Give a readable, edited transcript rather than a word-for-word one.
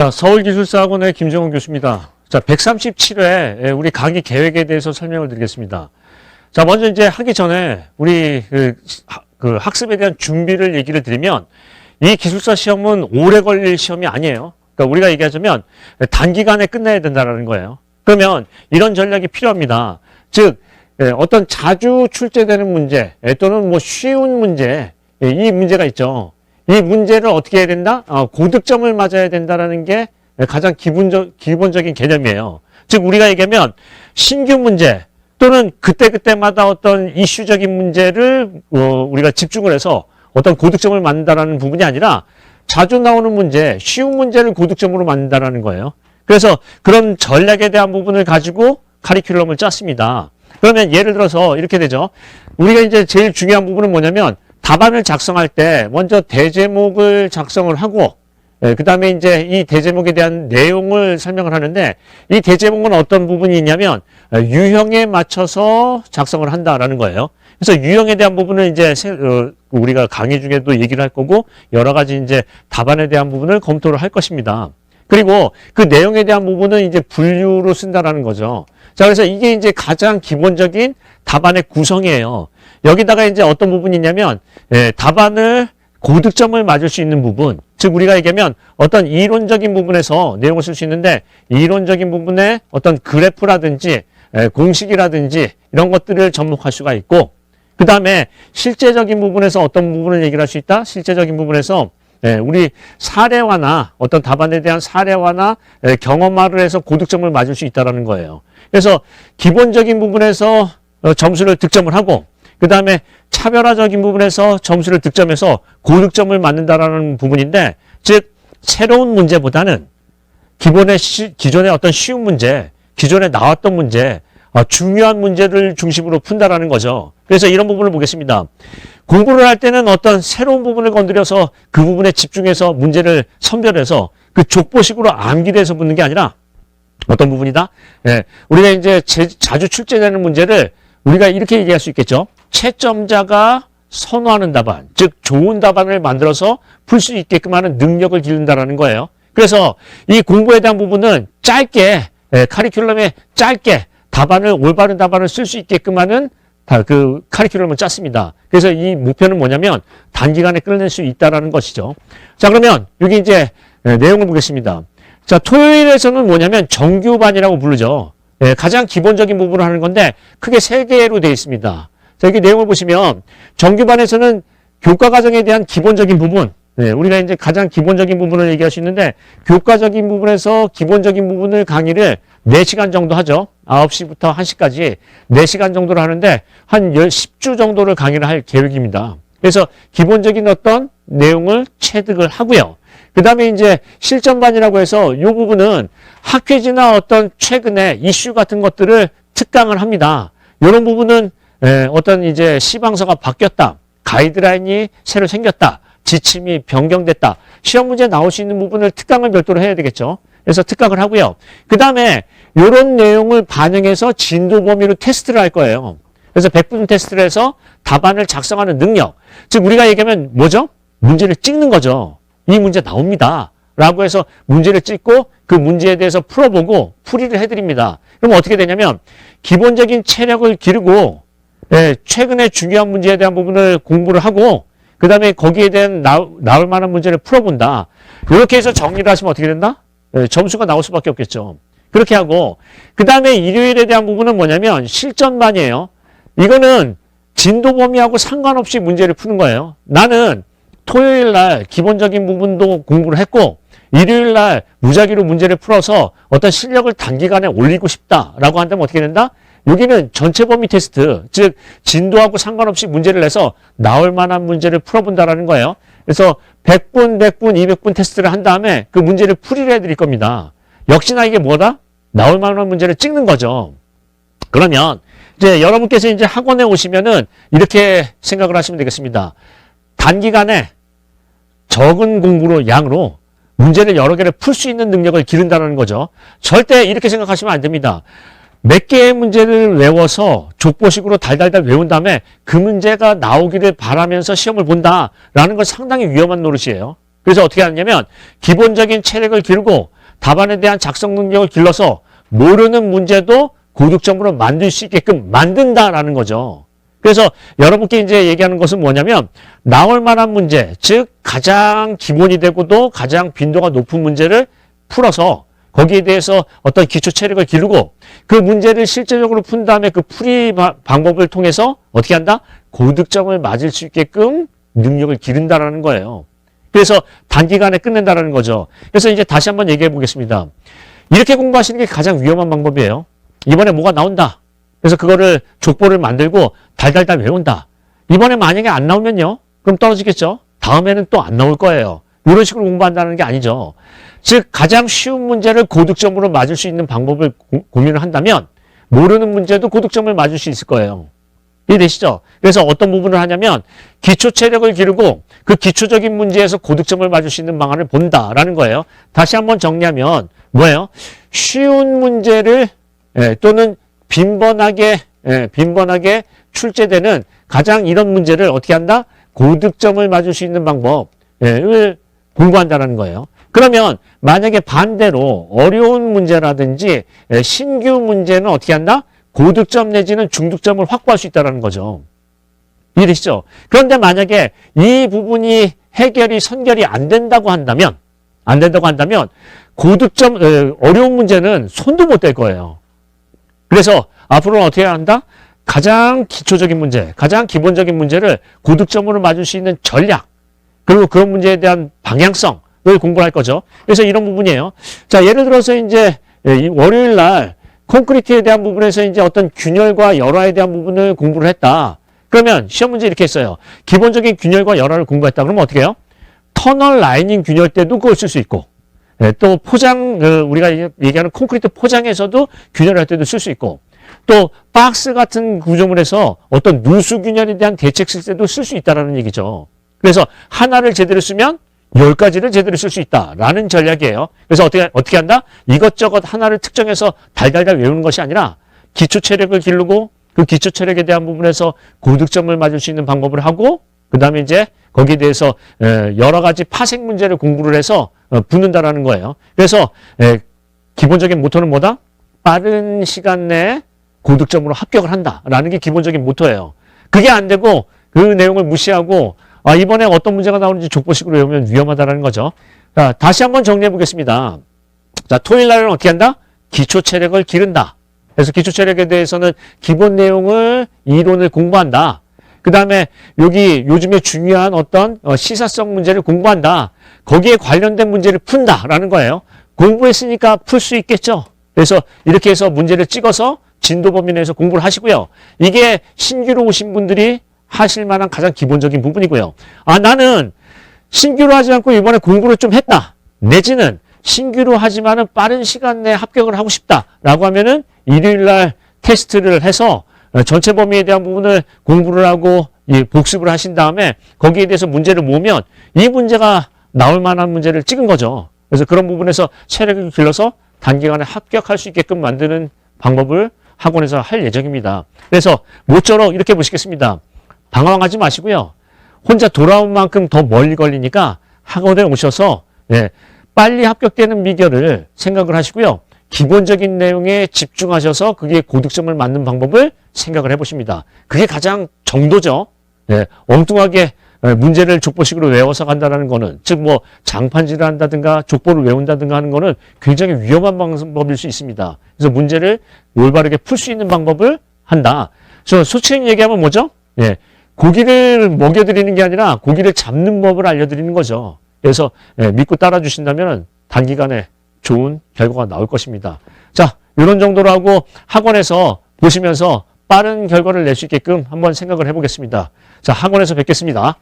자, 서울기술사학원의 김정은 교수입니다. 자, 137회 우리 강의 계획에 대해서 설명을 드리겠습니다. 자, 먼저 이제 하기 전에 우리 그 학습에 대한 준비를 얘기를 드리면 이 기술사 시험은 오래 걸릴 시험이 아니에요. 그러니까 우리가 얘기하자면 단기간에 끝내야 된다는 거예요. 그러면 이런 전략이 필요합니다. 즉, 어떤 자주 출제되는 문제 또는 뭐 쉬운 문제, 이 문제가 있죠. 이 문제를 어떻게 해야 된다? 고득점을 맞아야 된다라는 게 가장 기본적인 개념이에요. 즉, 우리가 얘기하면 신규 문제 또는 그때그때마다 어떤 이슈적인 문제를 우리가 집중을 해서 어떤 고득점을 만든다라는 부분이 아니라 자주 나오는 문제, 쉬운 문제를 고득점으로 만든다라는 거예요. 그래서 그런 전략에 대한 부분을 가지고 카리큘럼을 cas습니다. 그러면 예를 들어서 이렇게 되죠. 우리가 이제 제일 중요한 부분은 뭐냐면 답안을 작성할 때 먼저 대제목을 작성을 하고 그 다음에 이제 이 대제목에 대한 내용을 설명을 하는데 이 대제목은 어떤 부분이 있냐면 유형에 맞춰서 작성을 한다라는 거예요. 그래서 유형에 대한 부분은 이제 우리가 강의 중에도 얘기를 할 거고 여러 가지 이제 답안에 대한 부분을 검토를 할 것입니다. 그리고 그 내용에 대한 부분은 이제 분류로 쓴다라는 거죠. 자, 그래서 이게 이제 가장 기본적인 답안의 구성이에요. 여기다가 이제 어떤 부분이 있냐면, 답안을 고득점을 맞을 수 있는 부분. 즉, 우리가 얘기하면 어떤 이론적인 부분에서 내용을 쓸 수 있는데, 이론적인 부분에 어떤 그래프라든지, 공식이라든지, 이런 것들을 접목할 수가 있고, 그 다음에 실제적인 부분에서 어떤 부분을 얘기를 할 수 있다? 실제적인 부분에서 우리 사례화나 어떤 답안에 대한 사례화나 경험화를 해서 고득점을 맞을 수 있다는 거예요. 그래서 기본적인 부분에서 점수를 득점을 하고 그 다음에 차별화적인 부분에서 점수를 득점해서 고득점을 맞는다라는 부분인데 즉 새로운 문제보다는 기존의 어떤 쉬운 문제, 기존에 나왔던 문제, 중요한 문제를 중심으로 푼다라는 거죠. 그래서 이런 부분을 보겠습니다. 공부를 할 때는 어떤 새로운 부분을 건드려서 그 부분에 집중해서 문제를 선별해서 그 족보식으로 암기돼서 묻는 게 아니라 어떤 부분이다? 우리가 이제 자주 출제되는 문제를 우리가 이렇게 얘기할 수 있겠죠. 채점자가 선호하는 답안, 즉 좋은 답안을 만들어서 풀 수 있게끔 하는 능력을 기른다라는 거예요. 그래서 이 공부에 대한 부분은 짧게, 카리큘럼에 짧게 답안을, 올바른 답안을 쓸 수 있게끔 하는 그 카리큘럼을 짰습니다. 그래서 이 목표는 뭐냐면 단기간에 끝낼 수 있다라는 것이죠. 자, 그러면 여기 이제 내용을 보겠습니다. 자, 토요일에서는 뭐냐면 정규반이라고 부르죠. 가장 기본적인 부분을 하는 건데 크게 3개로 되어 있습니다. 자, 여기 내용을 보시면 정규반에서는 교과 과정에 대한 기본적인 부분, 우리가 이제 가장 기본적인 부분을 얘기할 수 있는데 교과적인 부분에서 기본적인 부분을 강의를 4시간 정도 하죠. 9시부터 1시까지 4시간 정도를 하는데 한 10주 정도를 강의를 할 계획입니다. 그래서 기본적인 어떤 내용을 체득을 하고요. 그 다음에 이제 실전반이라고 해서 이 부분은 학회지나 어떤 최근에 이슈 같은 것들을 특강을 합니다. 이런 부분은 어떤 이제 시방서가 바뀌었다. 가이드라인이 새로 생겼다. 지침이 변경됐다. 시험 문제에 나올 수 있는 부분을 특강을 별도로 해야 되겠죠. 그래서 특강을 하고요. 그 다음에 이런 내용을 반영해서 진도 범위로 테스트를 할 거예요. 그래서 100분 테스트를 해서 답안을 작성하는 능력. 즉 우리가 얘기하면 뭐죠? 문제를 찍는 거죠. 이 문제 나옵니다. 라고 해서 문제를 찍고 그 문제에 대해서 풀어보고 풀이를 해드립니다. 그럼 어떻게 되냐면 기본적인 체력을 기르고 최근에 중요한 문제에 대한 부분을 공부를 하고 그 다음에 거기에 대한 나올 만한 문제를 풀어본다. 이렇게 해서 정리를 하시면 어떻게 된다? 점수가 나올 수밖에 없겠죠. 그렇게 하고 그 다음에 일요일에 대한 부분은 뭐냐면 실전반이에요. 이거는 진도 범위하고 상관없이 문제를 푸는 거예요. 나는 토요일 날 기본적인 부분도 공부를 했고 일요일 날 무작위로 문제를 풀어서 어떤 실력을 단기간에 올리고 싶다라고 한다면 어떻게 된다? 여기는 전체 범위 테스트, 즉 진도하고 상관없이 문제를 내서 나올 만한 문제를 풀어본다라는 거예요. 그래서 100분, 100분, 200분 테스트를 한 다음에 그 문제를 풀이를 해드릴 겁니다. 역시나 이게 뭐다? 나올 만한 문제를 찍는 거죠. 그러면 이제 여러분께서 이제 학원에 오시면은 이렇게 생각을 하시면 되겠습니다. 단기간에 적은 공부로 양으로 문제를 여러 개를 풀 수 있는 능력을 기른다는 거죠. 절대 이렇게 생각하시면 안 됩니다. 몇 개의 문제를 외워서 족보식으로 달달달 외운 다음에 그 문제가 나오기를 바라면서 시험을 본다라는 건 상당히 위험한 노릇이에요. 그래서 어떻게 하냐면 기본적인 체력을 기르고 답안에 대한 작성 능력을 길러서 모르는 문제도 고득점으로 만들 수 있게끔 만든다라는 거죠. 그래서 여러분께 이제 얘기하는 것은 뭐냐면 나올 만한 문제, 즉 가장 기본이 되고도 가장 빈도가 높은 문제를 풀어서 거기에 대해서 어떤 기초 체력을 기르고 그 문제를 실제적으로 푼 다음에 그 풀이 방법을 통해서 어떻게 한다? 고득점을 맞을 수 있게끔 능력을 기른다라는 거예요. 그래서 단기간에 끝낸다라는 거죠. 그래서 이제 다시 한번 얘기해 보겠습니다. 이렇게 공부하시는 게 가장 위험한 방법이에요. 이번에 뭐가 나온다. 그래서 그거를 족보를 만들고 달달달 외운다. 이번에 만약에 안 나오면요. 그럼 떨어지겠죠. 다음에는 또 안 나올 거예요. 이런 식으로 공부한다는 게 아니죠. 즉 가장 쉬운 문제를 고득점으로 맞을 수 있는 방법을 고민을 한다면 모르는 문제도 고득점을 맞을 수 있을 거예요. 이해되시죠? 그래서 어떤 부분을 하냐면 기초 체력을 기르고 그 기초적인 문제에서 고득점을 맞을 수 있는 방안을 본다라는 거예요. 다시 한번 정리하면 뭐예요? 쉬운 문제를 또는 빈번하게 출제되는 가장 이런 문제를 어떻게 한다? 고득점을 맞을 수 있는 방법을 공부한다는 거예요. 그러면 만약에 반대로 어려운 문제라든지 신규 문제는 어떻게 한다? 고득점 내지는 중득점을 확보할 수 있다는 거죠. 이해되시죠? 그런데 만약에 이 부분이 해결이 선결이 안 된다고 한다면 고득점 어려운 문제는 손도 못 댈 거예요. 그래서 앞으로는 어떻게 해야 한다? 가장 기초적인 문제, 가장 기본적인 문제를 고득점으로 맞을 수 있는 전략, 그리고 그런 문제에 대한 방향성을 공부를 할 거죠. 그래서 이런 부분이에요. 자, 예를 들어서 이제 월요일 날 콘크리트에 대한 부분에서 이제 어떤 균열과 열화에 대한 부분을 공부를 했다. 그러면 시험 문제 이렇게 했어요. 기본적인 균열과 열화를 공부했다. 그러면 어떻게 해요? 터널 라이닝 균열 때도 그걸 쓸 수 있고, 또 포장, 우리가 얘기하는 콘크리트 포장에서도 균열할 때도 쓸 수 있고, 또 박스 같은 구조물에서 어떤 누수 균열에 대한 대책 쓸 때도 쓸 수 있다라는 얘기죠. 그래서 하나를 제대로 쓰면 10가지를 제대로 쓸 수 있다라는 전략이에요. 그래서 어떻게 한다? 이것저것 하나를 특정해서 달달달 외우는 것이 아니라 기초 체력을 기르고 그 기초 체력에 대한 부분에서 고득점을 맞을 수 있는 방법을 하고 그 다음에 이제 거기에 대해서 여러 가지 파생 문제를 공부를 해서 붙는다라는 거예요. 그래서 기본적인 모토는 뭐다? 빠른 시간 내에 고득점으로 합격을 한다라는 게 기본적인 모토예요. 그게 안 되고 그 내용을 무시하고 이번에 어떤 문제가 나오는지 족보식으로 외우면 위험하다는 거죠. 자, 다시 한번 정리해 보겠습니다. 자, 토요일 날은 어떻게 한다? 기초 체력을 기른다. 그래서 기초 체력에 대해서는 기본 내용을 이론을 공부한다. 그 다음에 여기 요즘에 중요한 어떤 시사성 문제를 공부한다. 거기에 관련된 문제를 푼다라는 거예요. 공부했으니까 풀 수 있겠죠. 그래서 이렇게 해서 문제를 찍어서 진도 범위 내에서 공부를 하시고요. 이게 신규로 오신 분들이 하실 만한 가장 기본적인 부분이고요. 나는 신규로 하지 않고 이번에 공부를 좀 했다. 내지는 신규로 하지만은 빠른 시간 내에 합격을 하고 싶다라고 하면은 일요일 날 테스트를 해서 전체 범위에 대한 부분을 공부를 하고 복습을 하신 다음에 거기에 대해서 문제를 모으면 이 문제가 나올 만한 문제를 찍은 거죠. 그래서 그런 부분에서 체력을 길러서 단기간에 합격할 수 있게끔 만드는 방법을 학원에서 할 예정입니다. 그래서 모쪼록 이렇게 보시겠습니다. 방황하지 마시고요. 혼자 돌아온 만큼 더 멀리 걸리니까 학원에 오셔서 빨리 합격되는 비결을 생각을 하시고요. 기본적인 내용에 집중하셔서 그게 고득점을 맞는 방법을 생각을 해보십니다. 그게 가장 정도죠. 엉뚱하게 문제를 족보식으로 외워서 간다는 거는 즉 뭐 장판질을 한다든가 족보를 외운다든가 하는 거는 굉장히 위험한 방법일 수 있습니다. 그래서 문제를 올바르게 풀 수 있는 방법을 한다. 그래서 솔직히 얘기하면 뭐죠? 고기를 먹여드리는 게 아니라 고기를 잡는 법을 알려드리는 거죠. 그래서 믿고 따라주신다면 단기간에 좋은 결과가 나올 것입니다. 자, 이런 정도로 하고 학원에서 보시면서 빠른 결과를 낼 수 있게끔 한번 생각을 해보겠습니다. 자, 학원에서 뵙겠습니다.